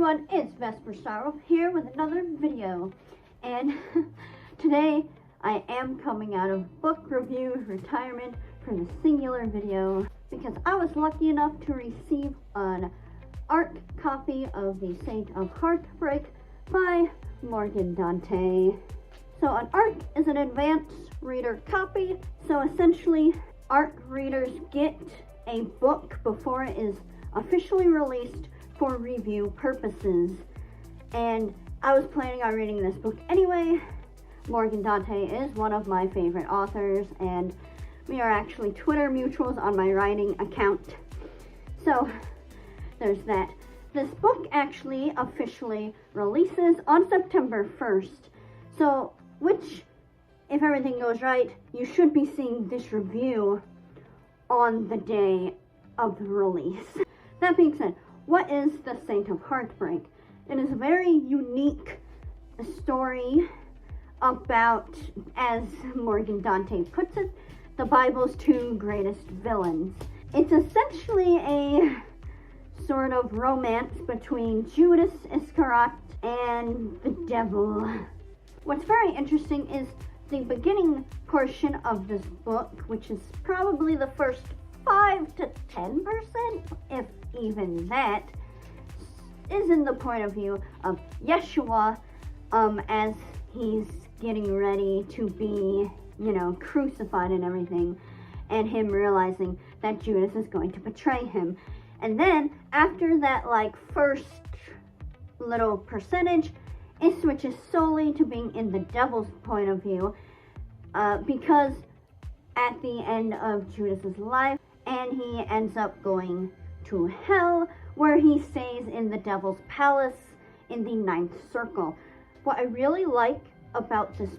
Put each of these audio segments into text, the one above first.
everyone, it's Vesper Sorrow here with another video, and today I am coming out of book review retirement for the singular video because I was lucky enough to receive an art copy of The Saint of Heartbreak by Morgan Dante. So an art is an advanced reader copy, so essentially art readers get a book before it is officially released for review purposes, and I was planning on reading this book anyway. Morgan Dante is one of my favorite authors, and we are actually Twitter mutuals on my writing account, so there's that. This book actually officially releases on September 1st, so which, if everything goes right, you should be seeing this review on the day of the release. That being said, what is The Saint of Heartbreak? It is a very unique story about, as Morgan Dante puts it, the Bible's two greatest villains. It's essentially a sort of romance between Judas Iscariot and the devil. What's very interesting is the beginning portion of this book, which is probably the first 5 to 10%, if even that, is in the point of view of Yeshua as he's getting ready to be, crucified and everything, and him realizing that Judas is going to betray him. And then after that, first little percentage, it switches solely to being in the devil's point of view, because at the end of Judas's life, and he ends up going to hell, where he stays in the devil's palace in the 9th circle. What I really like about this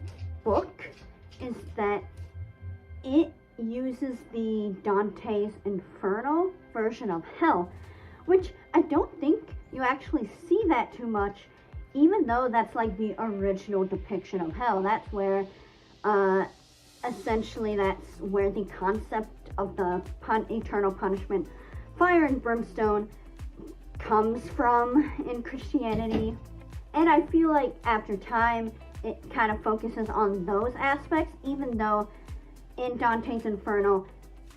book is that it uses the Dante's Inferno version of hell, which I don't think you actually see that too much, even though that's like the original depiction of hell. That's where essentially that's where the concept of the eternal punishment, fire and brimstone, comes from in Christianity. And I feel like after time it kind of focuses on those aspects, even though in Dante's Inferno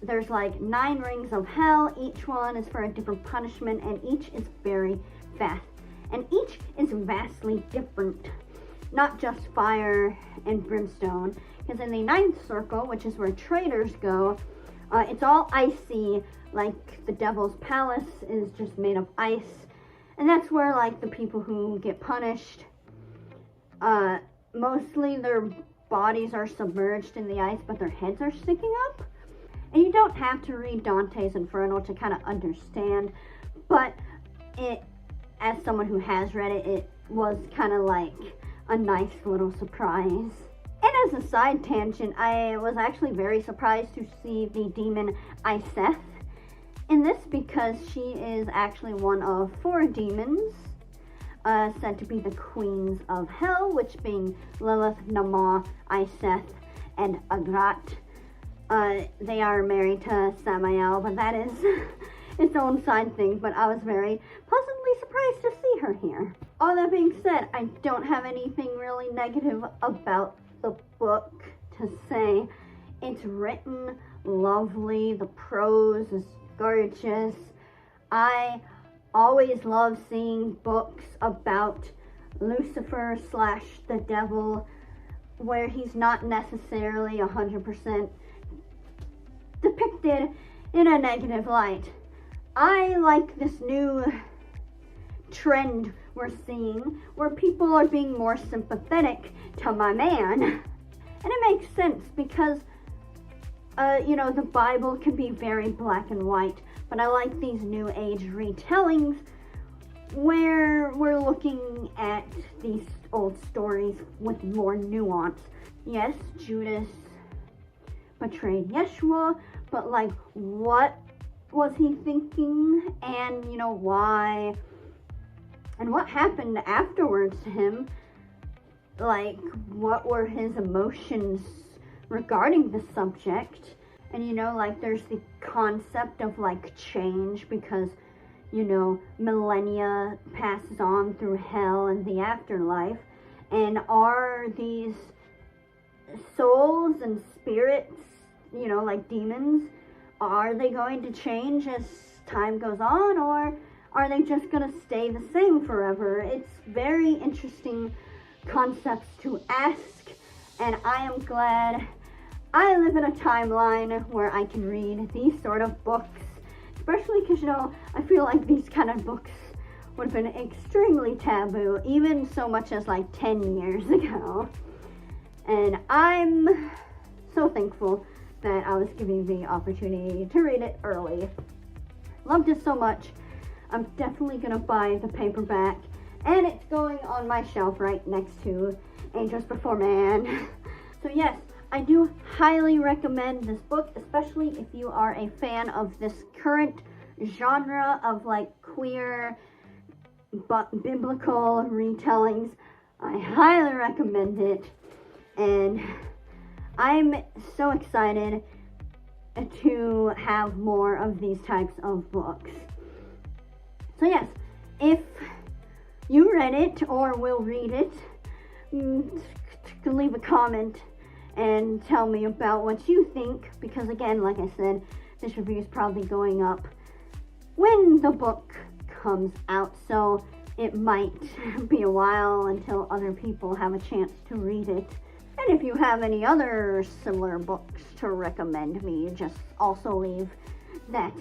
there's 9 rings of hell. Each one is for a different punishment, and each is very vast, and each is vastly different, not just fire and brimstone. Because in the 9th circle, which is where traitors go, it's all icy, like the devil's palace is just made of ice. And that's where the people who get punished, mostly their bodies are submerged in the ice, but their heads are sticking up. And you don't have to read Dante's Inferno to kind of understand, but it, as someone who has read it, it was kind of like a nice little surprise. And as a side tangent, I was actually very surprised to see the demon Iseth in this, because she is actually one of 4 demons said to be the queens of hell, which being Lilith, Nama, Iseth, and Agrat. They are married to Samael, but that is its own side thing, but I was very pleasantly surprised to see her here. All that being said, I don't have anything really negative about the book to say. It's written lovely, the prose is gorgeous. I always love seeing books about Lucifer / the devil where he's not necessarily 100% depicted in a negative light. I like this new trend we're seeing where people are being more sympathetic to my man. And it makes sense because, the Bible can be very black and white, but I like these new age retellings where we're looking at these old stories with more nuance. Yes, Judas betrayed Yeshua, but what was he thinking, and why, and what happened afterwards to him? What were his emotions regarding the subject? And there's the concept of change, because you know, millennia passes on through hell and the afterlife. And are these souls and spirits, you know, like demons, are they going to change as time goes on, or are they just going to stay the same forever? It's very interesting concepts to ask, and I am glad I live in a timeline where I can read these sort of books, especially because, you know, I feel like these kind of books would have been extremely taboo, even so much as like 10 years ago. And I'm so thankful that I was given the opportunity to read it early. Loved it so much. I'm definitely gonna buy the paperback, and it's going on my shelf right next to Angels Before Man. So yes, I do highly recommend this book, especially if you are a fan of this current genre of like queer but biblical retellings. I highly recommend it, and I'm so excited to have more of these types of books. So yes, if you read it or will read it, leave a comment and tell me about what you think, because again, like I said, this review is probably going up when the book comes out, so it might be a while until other people have a chance to read it. And if you have any other similar books to recommend me, just also leave that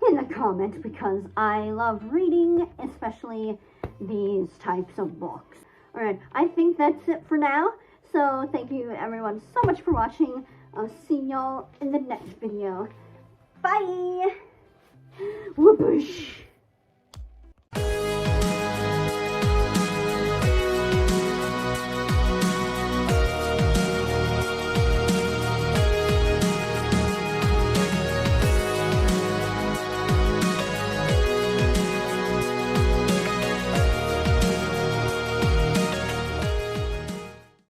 in the comments, because I love reading, especially these types of books. Alright, I think that's it for now. So thank you everyone so much for watching. I'll see y'all in the next video. Bye! Whoopoosh!